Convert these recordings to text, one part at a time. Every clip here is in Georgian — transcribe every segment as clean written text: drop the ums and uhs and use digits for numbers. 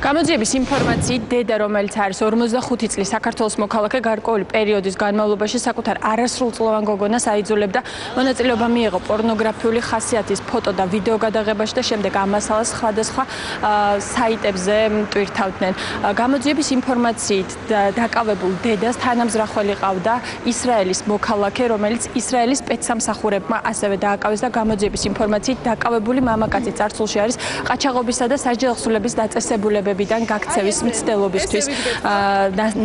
გამოძიების ინფორმაციით დედა, რომელიც არის 45 წლის საქართველოს მოქალაქე, გარკვეული პერიოდის განმავლობაში საკუთარ არასრულწლოვან გოგონას აიძულებდა მონაწილეობა მიეღო პორნოგრაფიული ხასიათის ფოტო და ვიდეო გადაღებაში და შემდეგ ამ მასალას სხვადასხვა საიტებზე ტვირთავდნენ. გამოძიების ინფორმაციით დაკავებულ დედას თანამზრახველი ყავდა ისრაელის მოქალაქე, რომელიც ისრაელის სპეცსამსახურებმა ასევე დააკავეს და გამოძიების ინფორმაციით დაკავებული მამაკაცი წარსულში არის ყაჩაღობისა და საჯელახსულების დაწესებულებებიდან გაქცევის მცდელობისთვის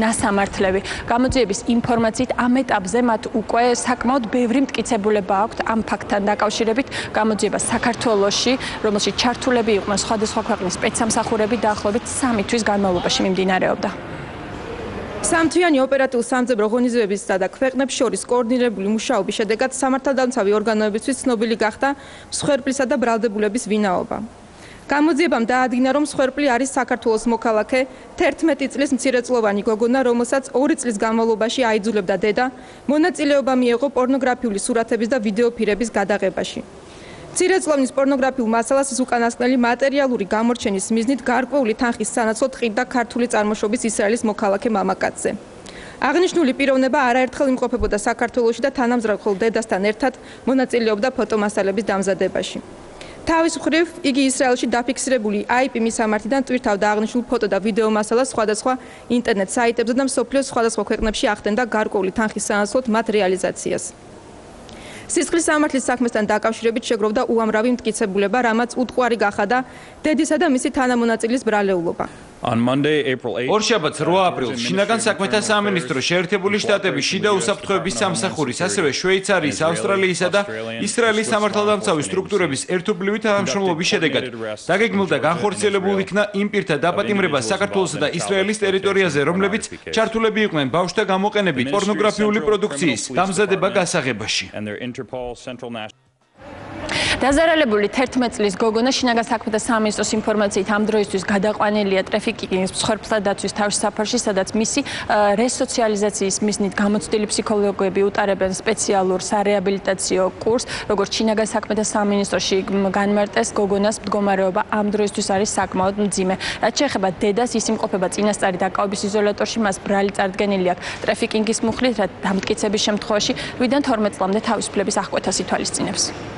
ნასამართლები. გამოძიების ინფორმაციით ამ ეტაპზე მათ უკვე საკმაოდ ბევრი მტკიცებულება აქვთ ამ ფაქტთან დაკავშირებით. გამოძიება საქართველოში, რომელშიც ჩართულები იყვნენ სხვადასხვა ქვეყნის სპეცსამსახურები, დაახლოებით 3 თვის განმავლობაში მიმდინარეობდა. სამთვიანი ოპერატიულ სამძებრო ღონისძიებისა და ქვეყნებს შორის კოორდინირებული მუშაობის შედეგად სამართალდამცავი ორგანოებისთვის ცნობილი გახდა მსხვერპლისა და ბრალდებულების ვინაობა. გამოძიებამ დაადგინა, რომ მსხვერპლი არის საქართველოს მოქალაქე, 11 წლის მცირეწლოვანი გოგონა, რომელსაც 2 წლის განმავლობაში აიძულებდა დედა მონაწილეობა მიეღო პორნოგრაფიული სურათების და ვიდეოფირების გადაღებაში. მცირეწლოვნის პორნოგრაფიულ მასალას უკანასკნელი მატერიალური გამორჩენის მიზნით გარკვეული თანხის სანაცვლოდ ყიდდა ქართული წარმოშობის ისრაელის მოქალაქე მამაკაცზე. აღნიშნული პიროვნება არაერთხელ იმყოფებოდა საქართველოში და თანამზრახველ დედასთან ერთად მონაწილეობდა ფოტომასალების დამზადებაში. თავის მხრივ იგი ისრაელში დაფიქსირებული IP მისამართიდან ტვირთავდა აღნიშნულ ფოტო და ვიდეო მასალას სხვადასხვა ინტერნეტ საიტებზე და მსოფლიოს სხვადასხვა ქვეყნებში ახდენდა გარკვეული თანხის სანაცვლოდ მათ რეალიზაციას. სისხლის სამართლის საქმესთან დაკავშირებით შეგროვდა უამრავი მტკიცებულება, რამაც უტყუარი გახადა დედისა და მისი თანამონაწილის ბრალეულობა. ორშაბათს 8 აპრილს შინაგან საქმეთა სამინისტრო შეერთებული შტატების შიდა უსაფრთხოების სამსახურის, ასევე შვეიცარიის, ავსტრალიისა და ისრაელის სამართალდამცავი სტრუქტურების ერთობლივი თანამშრომლობის შედეგად დაგეგმილ და განხორციელებულ იქნა იმ პირთა დაპატიმრება საქართველოსა და ისრაელის ტერიტორიაზე, რომლებიც ჩართულები იყვნენ ბავშვთა გამოყენებით პორნოგრაფიული პროდუქციის დამზადება გასაღებაში. დაზარალებული 11 წლის გოგონა შინაგან საქმეთა სამინისტროს ინფორმაციით ამ დროისთვის გადაყვანილია ტრაფიკინგის მსხვერპლთა დაცვის თავშესაფარში, სადაც მისი რესოციალიზაციის მიზნით გამოცდილი ფსიქოლოგები utარებენ სპეციალურ სარეაბილიტაციო კურსს. როგორც შინაგან საქმეთა სამინისტროში განმარტეს, გოგონას მდგომარეობა ამ დროისთვის არის საკმაოდ მძიმე. რაც შეეხება დედას, ის იმყოფება წინასწარი დაკავების იზოლატორში, მას ბრალი წარდგენილი აქვს ტრაფიკინგის მუხლით, რა დამტკიცების შემთხვევაში 8-დან 12 წლამდე თავისუფლების აღკვეთას ითვალისწინებს.